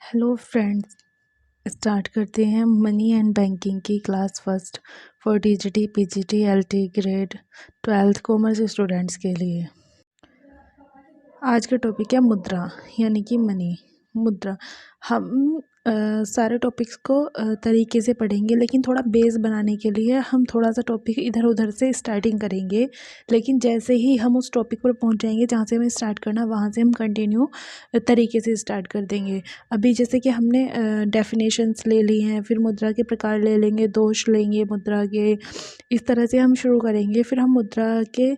Hello friends, start करते हैं money and banking की class first for TGT PGT LT grade 12th commerce students के लिए। आज का टॉपिक है मुद्रा यानी कि मनी। मुद्रा हम सारे टॉपिक्स को तरीके से पढ़ेंगे, लेकिन थोड़ा बेस बनाने के लिए हम थोड़ा सा टॉपिक इधर उधर से स्टार्टिंग करेंगे। लेकिन जैसे ही हम उस टॉपिक पर पहुंच जाएंगे जहां से हमें स्टार्ट करना, वहां से हम कंटिन्यू तरीके से स्टार्ट कर देंगे। अभी जैसे कि हमने डेफिनेशंस ले ली हैं, फिर मुद्रा के प्रकार ले लेंगे, दोष लेंगे मुद्रा के, इस तरह से हम शुरू करेंगे। फिर हम मुद्रा के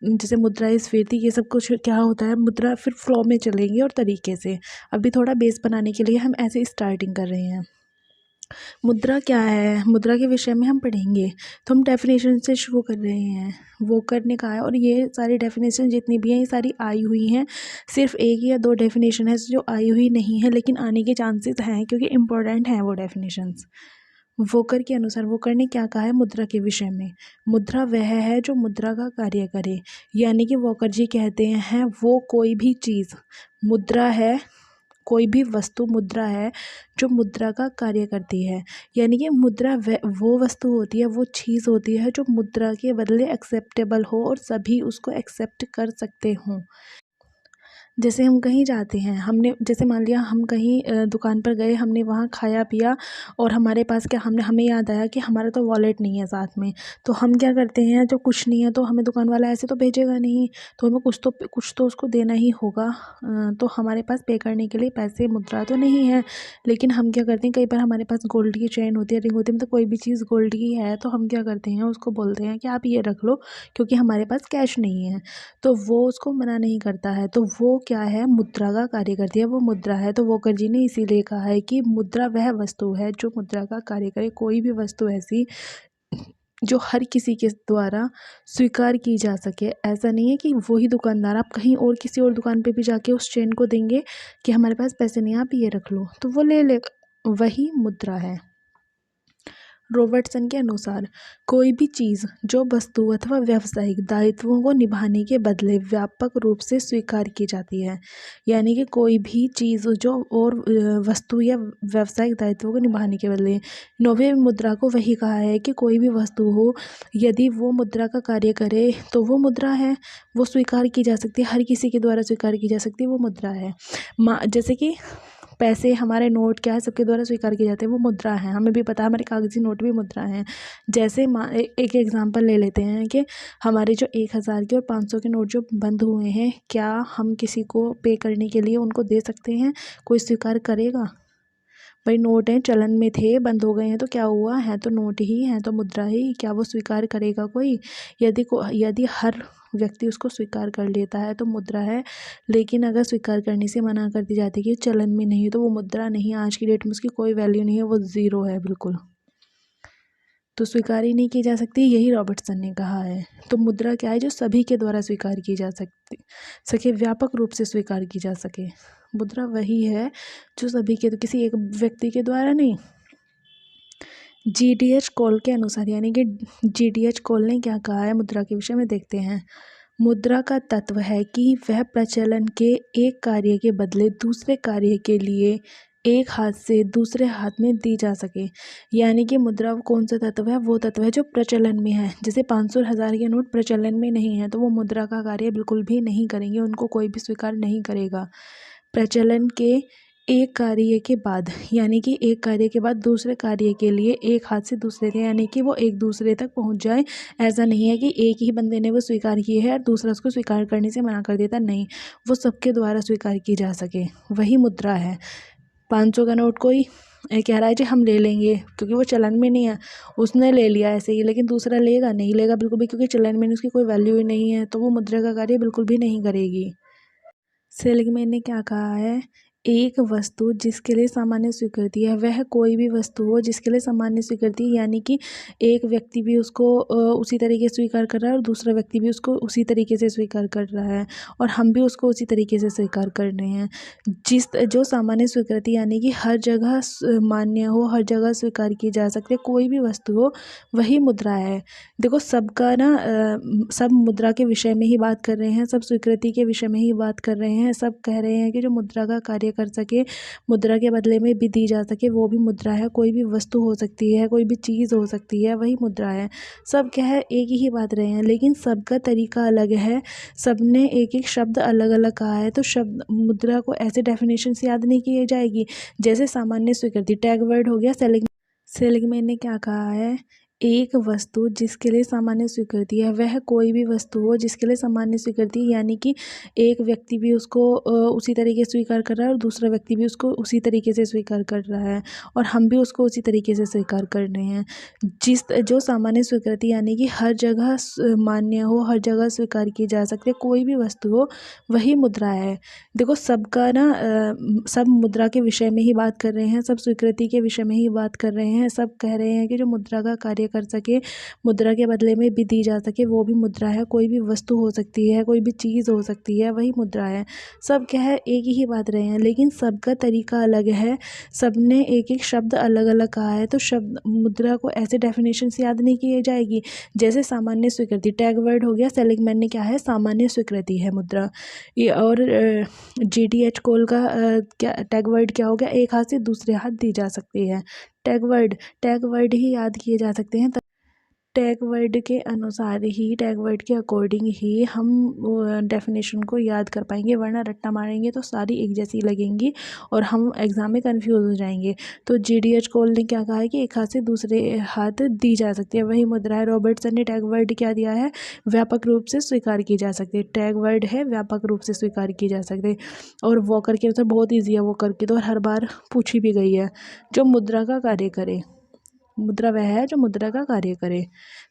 जैसे मुद्रास्फीति ये सब कुछ क्या होता है, मुद्रा फिर फ्लो में चलेंगे और तरीके से। अभी थोड़ा बेस बनाने के लिए हम ऐसे स्टार्टिंग कर रहे हैं। मुद्रा क्या है, मुद्रा के विषय में हम पढ़ेंगे। तो हम डेफिनेशन से शुरू कर रहे हैं, वो करने का है। और ये सारी डेफिनेशन जितनी भी हैं ये सारी आई हुई हैं। सिर्फ एक या दो डेफिनेशन है जो आई हुई नहीं है, लेकिन आने के चांसेस हैं क्योंकि इम्पोर्टेंट हैं वो डेफिनेशंस। वोकर के अनुसार वोकर ने क्या कहा है मुद्रा के विषय में। मुद्रा वह है जो मुद्रा का कार्य करे, यानी कि वोकर जी कहते हैं वो कोई भी चीज़ मुद्रा है, कोई भी वस्तु मुद्रा है जो मुद्रा का कार्य करती है। यानी कि मुद्रा वो वस्तु होती है, वो चीज़ होती है जो मुद्रा के बदले एक्सेप्टेबल हो और सभी उसको एक्सेप्ट कर सकते हों। जैसे हम कहीं जाते हैं, हमने जैसे मान लिया हम कहीं दुकान पर गए, हमने वहाँ खाया पिया और हमारे पास क्या हमें याद आया कि हमारा तो वॉलेट नहीं है साथ में। तो हम क्या करते हैं, जो कुछ नहीं है तो हमें दुकान वाला ऐसे तो भेजेगा नहीं, तो हमें कुछ तो उसको देना ही होगा। तो हमारे पास पे करने के लिए पैसे मुद्रा तो नहीं है, लेकिन हम क्या करते हैं, कई बार हमारे पास गोल्ड की चेन होती है, रिंग होती है, मतलब कोई भी चीज़ गोल्ड की है तो हम क्या करते हैं, उसको बोलते हैं कि आप ये रख लो क्योंकि हमारे पास कैश नहीं है। तो वो उसको मना नहीं करता है, तो वो क्या है, मुद्रा का कार्य करती है, वो मुद्रा है। तो वोकर जी ने इसीलिए कहा है कि मुद्रा वह वस्तु है जो मुद्रा का कार्य करे। कोई भी वस्तु ऐसी जो हर किसी के द्वारा स्वीकार की जा सके। ऐसा नहीं है कि वही दुकानदार आप कहीं और किसी और दुकान पे भी जाके उस चेन को देंगे कि हमारे पास पैसे नहीं, आप ये रख लो, तो वो ले ले, वही मुद्रा है। रॉबर्टसन के अनुसार कोई भी चीज़ जो वस्तु अथवा व्यावसायिक दायित्वों को निभाने के बदले व्यापक रूप से स्वीकार की जाती है। यानी कि कोई भी चीज़ जो और वस्तु या व्यावसायिक दायित्वों को निभाने के बदले, नौवीं मुद्रा को वही कहा है कि कोई भी वस्तु हो, यदि वो मुद्रा का कार्य करे तो वो मुद्रा है, वो स्वीकार की जा सकती है, हर किसी के द्वारा स्वीकार की जा सकती है, वो मुद्रा है। जैसे कि पैसे, हमारे नोट क्या है, सबके द्वारा स्वीकार किए जाते हैं, वो मुद्रा है। हमें भी पता है हमारे कागजी नोट भी मुद्रा हैं। जैसे एक एग्जांपल ले लेते हैं कि हमारे जो 1000 के और 500 के नोट जो बंद हुए हैं, क्या हम किसी को पे करने के लिए उनको दे सकते हैं? कोई स्वीकार करेगा? भाई नोट हैं, चलन में थे, बंद हो गए हैं तो क्या हुआ है, तो नोट ही है, तो मुद्रा ही, क्या वो स्वीकार करेगा कोई? यदि हर व्यक्ति उसको स्वीकार कर लेता है तो मुद्रा है। लेकिन अगर स्वीकार करने से मना कर दी जाती है कि चलन में नहीं है, तो वो मुद्रा नहीं, आज की डेट में उसकी कोई वैल्यू नहीं है, वो ज़ीरो है बिल्कुल, तो स्वीकार ही नहीं की जा सकती, यही रॉबर्टसन ने कहा है। तो मुद्रा क्या है, जो सभी के द्वारा स्वीकार की जा सके, व्यापक रूप से स्वीकार की जा सके। मुद्रा वही है जो सभी के, तो किसी एक व्यक्ति के द्वारा नहीं। GDH कॉल के अनुसार, यानी कि GDH कॉल ने क्या कहा है मुद्रा के विषय में, देखते हैं। मुद्रा का तत्व है कि वह प्रचलन के एक कार्य के बदले दूसरे कार्य के लिए एक हाथ से दूसरे हाथ में दी जा सके। यानी कि मुद्रा कौन सा तत्व है, वो तत्व है जो प्रचलन में है। जैसे 500 और 1000 के नोट प्रचलन में नहीं है तो वो मुद्रा का कार्य बिल्कुल भी नहीं करेंगे, उनको कोई भी स्वीकार नहीं करेगा। प्रचलन के एक कार्य के बाद, यानी कि एक कार्य के बाद दूसरे कार्य के लिए एक हाथ से दूसरे थे, यानी कि वो एक दूसरे तक पहुंच जाए। ऐसा नहीं है कि एक ही बंदे ने वो स्वीकार की है और दूसरा उसको स्वीकार करने से मना कर देता, नहीं, वो सबके द्वारा स्वीकार की जा सके, वही मुद्रा है। 500 का नोट कोई कह रहा है जी हम ले लेंगे क्योंकि वो चलन में नहीं है, उसने ले लिया ऐसे ही, लेकिन दूसरा लेगा नहीं, लेगा बिल्कुल भी, क्योंकि चलन में उसकी कोई वैल्यू ही नहीं है, तो वो मुद्रा का कार्य बिल्कुल भी नहीं करेगी। सेलिगमैन ने क्या कहा है, एक वस्तु जिसके लिए सामान्य स्वीकृति है, वह कोई भी वस्तु हो जिसके लिए सामान्य स्वीकृति, यानी कि एक व्यक्ति भी उसको उसी तरीके से स्वीकार कर रहा है और दूसरा व्यक्ति भी उसको उसी तरीके से स्वीकार कर रहा है और हम भी उसको उसी तरीके से स्वीकार कर रहे हैं। जो सामान्य स्वीकृति यानी कि हर जगह मान्य हो, हर जगह स्वीकार की जा सकती है, कोई भी वस्तु हो, वही मुद्रा है। देखो सबका ना सब मुद्रा के विषय में ही बात कर रहे हैं, सब स्वीकृति के विषय में ही बात कर रहे हैं, सब कह रहे हैं कि जो मुद्रा का कार्य कर सके, मुद्रा के बदले में भी दी जा सके, वो भी मुद्रा है। कोई भी वस्तु हो सकती है, कोई भी चीज़ हो सकती है, वही मुद्रा है। सब क्या है, एक ही बात रहे हैं, लेकिन सबका तरीका अलग है, सबने एक एक शब्द अलग अलग कहा है। तो शब्द मुद्रा को ऐसे डेफिनेशन से याद नहीं की जाएगी। जैसे सामान्य स्वीकृति, टैग वर्ड हो गया। सेलिगमैन ने क्या कहा है, एक वस्तु जिसके लिए सामान्य स्वीकृति है वह कोई भी वस्तु हो जिसके लिए सामान्य स्वीकृति, यानी कि एक व्यक्ति भी उसको उसी तरीके से स्वीकार कर रहा है और दूसरा व्यक्ति भी उसको उसी तरीके से स्वीकार कर रहा है और हम भी उसको उसी तरीके से स्वीकार कर रहे हैं। जो सामान्य स्वीकृति यानी कि हर जगह मान्य हो, हर जगह स्वीकार की जा सकती है, कोई भी वस्तु हो, वही मुद्रा है। देखो सबका ना सब मुद्रा के विषय में ही बात कर रहे हैं, सब स्वीकृति के विषय में ही बात कर रहे हैं। सब कह रहे हैं कि जो मुद्रा का कार्य कर सके, मुद्रा के बदले में भी दी जा सके, वो भी मुद्रा है। कोई भी वस्तु हो सकती है, कोई भी चीज़ हो सकती है, वही मुद्रा है। सब क्या है, एक ही बात रहे हैं, लेकिन सबका तरीका अलग है, सबने एक एक शब्द अलग अलग कहा है। तो शब्द मुद्रा को ऐसे डेफिनेशन से याद नहीं की जाएगी। जैसे सामान्य स्वीकृति, टैग वर्ड हो गया। सेलिगमैन ने क्या है, सामान्य स्वीकृति है मुद्रा। ये और GTH कोल का क्या टैग वर्ड क्या हो गया, एक हाथ से दूसरे हाथ दी जा सकती है। टैग वर्ड ही याद किए जा सकते हैं। टैग वर्ड के अनुसार ही, टैग वर्ड के अकॉर्डिंग ही हम डेफिनेशन को याद कर पाएंगे, वरना रट्टा मारेंगे तो सारी एक जैसी लगेंगी और हम एग्ज़ाम में कंफ्यूज हो जाएंगे। तो GDH कोल ने क्या कहा है कि एक हाथ से दूसरे हाथ दी जा सकती है, वही मुद्रा है। रॉबर्टसन ने टैग वर्ड क्या दिया है, व्यापक रूप से स्वीकार की जा सकती है। टैग वर्ड है व्यापक रूप से स्वीकार की जा सकती है। और वॉकर के अनुसार बहुत ईजी है, वॉकर की तो हर बार पूछी भी गई है। जो मुद्रा का कार्य करे, मुद्रा वह है जो मुद्रा का कार्य करे।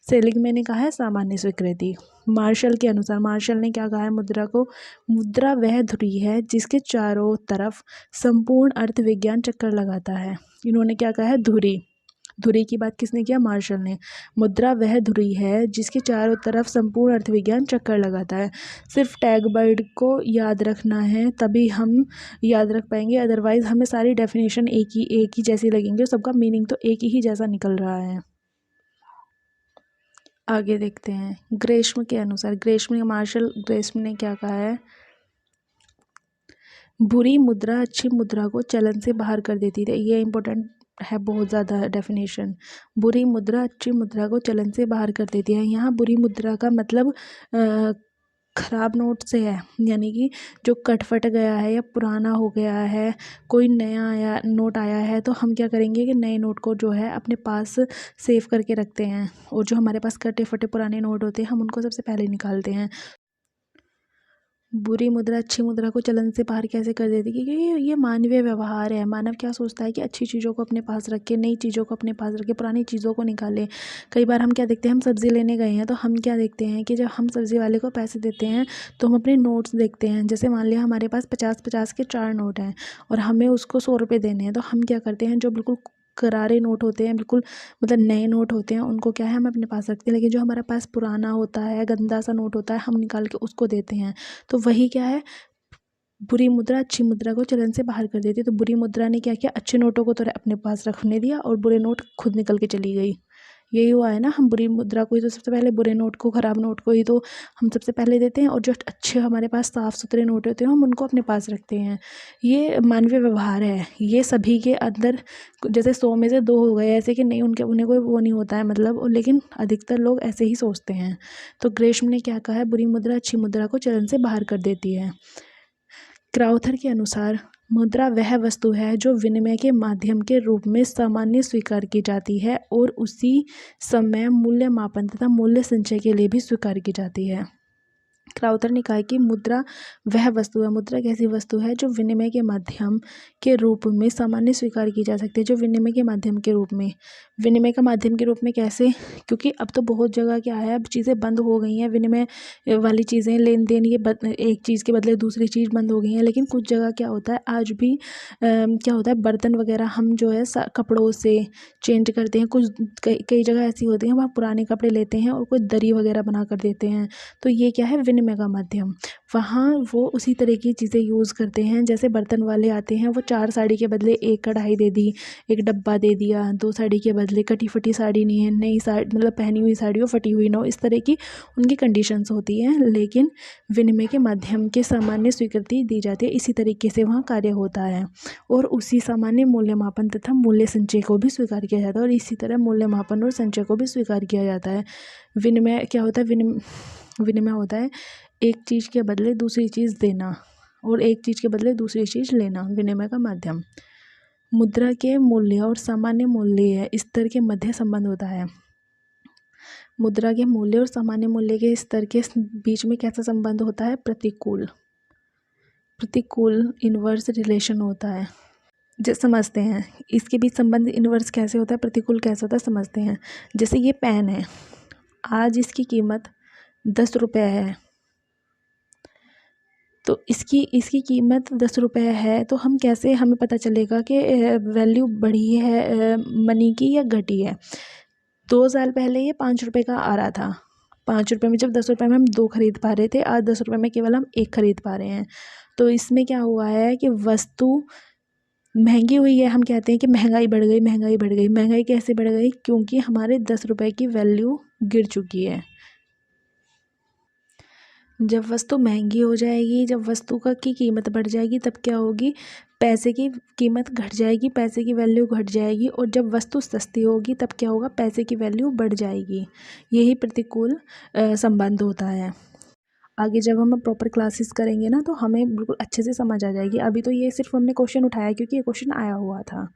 सेलिगमैन ने कहा है सामान्य स्वीकृति। मार्शल के अनुसार, मार्शल ने क्या कहा है मुद्रा को, मुद्रा वह धुरी है जिसके चारों तरफ संपूर्ण अर्थ विज्ञान चक्कर लगाता है। इन्होंने क्या कहा है, धुरी की बात किसने किया, मार्शल ने। मुद्रा वह धुरी है जिसके चारों तरफ संपूर्ण अर्थ विज्ञान चक्कर लगाता है। सिर्फ टैग वर्ड को याद रखना है, तभी हम याद रख पाएंगे, अदरवाइज हमें सारी डेफिनेशन एक ही जैसी लगेंगे और सबका मीनिंग तो एक ही जैसा निकल रहा है। आगे देखते हैं ग्रेस्म के अनुसार, मार्शल ग्रेस्म ने क्या कहा है, बुरी मुद्रा अच्छी मुद्रा को चलन से बाहर कर देती है। ये इंपॉर्टेंट है बहुत ज़्यादा डेफिनेशन। बुरी मुद्रा अच्छी मुद्रा को चलन से बाहर कर देती है। यहाँ बुरी मुद्रा का मतलब खराब नोट से है, यानी कि जो कटफट गया है या पुराना हो गया है, कोई नया नोट आया है, तो हम क्या करेंगे कि नए नोट को जो है अपने पास सेव करके रखते हैं और जो हमारे पास कटे फटे पुराने नोट होते हैं हम उनको सबसे पहले निकालते हैं। बुरी मुद्रा अच्छी मुद्रा को चलन से बाहर कैसे कर देती है, क्योंकि ये मानवीय व्यवहार है। मानव क्या सोचता है कि अच्छी चीज़ों को अपने पास रखे, नई चीज़ों को अपने पास रखे, पुरानी चीज़ों को निकाले। कई बार हम क्या देखते हैं, हम सब्ज़ी लेने गए हैं तो हम क्या देखते हैं कि जब हम सब्ज़ी वाले को पैसे देते हैं तो हम अपने नोट्स देखते हैं। जैसे मान लिया हमारे पास 50-50 के 4 नोट हैं और हमें उसको 100 रुपये देने हैं, तो हम क्या करते हैं, जो बिल्कुल करारे नोट होते हैं, बिल्कुल मतलब नए नोट होते हैं, उनको क्या है हम अपने पास रखते हैं। लेकिन जो हमारे पास पुराना होता है, गंदा सा नोट होता है, हम निकाल के उसको देते हैं। तो वही क्या है, बुरी मुद्रा अच्छी मुद्रा को चलन से बाहर कर देती है। तो बुरी मुद्रा ने क्या किया, अच्छे नोटों को तो अपने पास रखने दिया और बुरे नोट खुद निकल के चली गई। यही हुआ है ना, हम बुरी मुद्रा को ही तो सबसे पहले, बुरे नोट को, खराब नोट को ही तो हम सबसे पहले देते हैं और जो अच्छे हमारे पास साफ़ सुथरे नोट होते हैं हम उनको अपने पास रखते हैं। ये मानवीय व्यवहार है, ये सभी के अंदर। जैसे 100 में से 2 हो गए ऐसे कि नहीं, उन्हें कोई वो नहीं होता है मतलब, लेकिन अधिकतर लोग ऐसे ही सोचते हैं। तो ग्रेस्म ने क्या कहा है, बुरी मुद्रा अच्छी मुद्रा को चलन से बाहर कर देती है। क्राउथर के अनुसार मुद्रा वह वस्तु है जो विनिमय के माध्यम के रूप में सामान्य स्वीकार की जाती है और उसी समय मूल्य मापन तथा मूल्य संचय के लिए भी स्वीकार की जाती है। क्राउथर ने कहा कि मुद्रा वह वस्तु है, मुद्रा एक ऐसी वस्तु है जो विनिमय के माध्यम के रूप में सामान्य स्वीकार की जा सकती है। जो विनिमय के माध्यम के रूप में, विनिमय का माध्यम के रूप में कैसे, क्योंकि अब तो बहुत जगह क्या है, अब चीज़ें बंद हो गई हैं, विनिमय वाली चीज़ें, लेन देन, ये एक चीज़ के बदले दूसरी चीज़ बंद हो गई हैं। लेकिन कुछ जगह क्या होता है, आज भी क्या होता है, बर्तन वगैरह हम जो है कपड़ों से चेंज करते हैं। कई जगह ऐसी होती हैं वहाँ पुराने कपड़े लेते हैं और कोई दरी वगैरह बना कर देते हैं। तो ये क्या है, विनिमय विनिमय का माध्यम, वहाँ वो उसी तरह की चीज़ें यूज़ करते हैं। जैसे बर्तन वाले आते हैं, वो 4 साड़ी के बदले 1 कढ़ाई दे दी, 1 डब्बा दे दिया, 2 साड़ी के बदले कटी फटी साड़ी नहीं है, नई साड़ी मतलब पहनी हुई साड़ी हो, फटी हुई ना हो, इस तरह की उनकी कंडीशंस होती हैं। लेकिन विनिमय के माध्यम के सामान्य स्वीकृति दी जाती है, इसी तरीके से वहाँ कार्य होता है। और उसी सामान्य मूल्यमापन तथा मूल्य संचय को भी स्वीकार किया जाता है, और इसी तरह मूल्यमापन और संचय को भी स्वीकार किया जाता है। विनिमय क्या होता है? विनिमय होता है एक चीज़ के बदले दूसरी चीज़ देना, और एक चीज़ के बदले दूसरी चीज़ लेना, विनिमय का माध्यम। मुद्रा के मूल्य और सामान्य मूल्य स्तर के मध्य संबंध होता है। मुद्रा के मूल्य और सामान्य मूल्य के स्तर के बीच में कैसा संबंध होता है? प्रतिकूल इनवर्स रिलेशन होता है। जो समझते हैं इसके बीच संबंध इनवर्स कैसे होता है, प्रतिकूल कैसे होता है, समझते हैं। जैसे ये पेन है, आज इसकी कीमत 10 रुपये है, तो इसकी कीमत 10 रुपये है, तो हम कैसे हमें पता चलेगा कि वैल्यू बढ़ी है मनी की या घटी है? 2 साल पहले ये 5 रुपये का आ रहा था, 5 रुपये में जब 10 रुपये में हम 2 खरीद पा रहे थे, आज 10 रुपये में केवल हम 1 खरीद पा रहे हैं। तो इसमें क्या हुआ है कि वस्तु महंगी हुई है। हम कहते हैं कि महंगाई बढ़ गई, महंगाई बढ़ गई। महंगाई कैसे बढ़ गई? क्योंकि हमारे 10 रुपये की वैल्यू गिर चुकी है। जब वस्तु महंगी हो जाएगी, जब वस्तु की कीमत बढ़ जाएगी, तब क्या होगी? पैसे की कीमत घट जाएगी, पैसे की वैल्यू घट जाएगी। और जब वस्तु सस्ती होगी, तब क्या होगा? पैसे की वैल्यू बढ़ जाएगी। यही प्रतिकूल संबंध होता है। आगे जब हम प्रॉपर क्लासेस करेंगे ना, तो हमें बिल्कुल अच्छे से समझ आ जाएगी। अभी तो ये सिर्फ हमने क्वेश्चन उठाया क्योंकि ये क्वेश्चन आया हुआ था।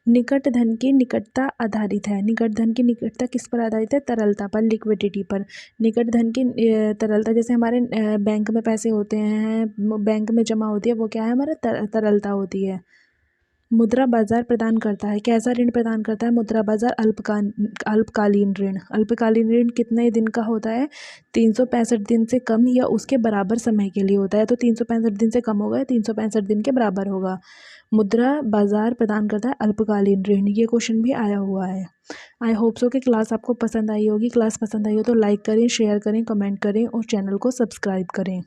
निकट धन की निकटता आधारित है। निकट धन की निकटता किस पर आधारित है? तरलता पर, लिक्विडिटी पर। निकट धन की तरलता, जैसे हमारे बैंक में पैसे होते हैं, बैंक में जमा होती है, वो क्या है? हमारा तरलता होती है। मुद्रा बाजार प्रदान करता है, कैसा ऋण प्रदान करता है? मुद्रा बाजार अल्पकालीन ऋण। अल्पकालीन ऋण कितने दिन का होता है? 365 दिन से कम या उसके बराबर समय के लिए होता है। तो 365 दिन से कम होगा, 365 दिन के बराबर होगा। मुद्रा बाजार प्रदान करता है अल्पकालीन ऋण। ये क्वेश्चन भी आया हुआ है। आई होप सो कि क्लास आपको पसंद आई होगी। क्लास पसंद आई हो तो लाइक करें, शेयर करें, कमेंट करें और चैनल को सब्सक्राइब करें।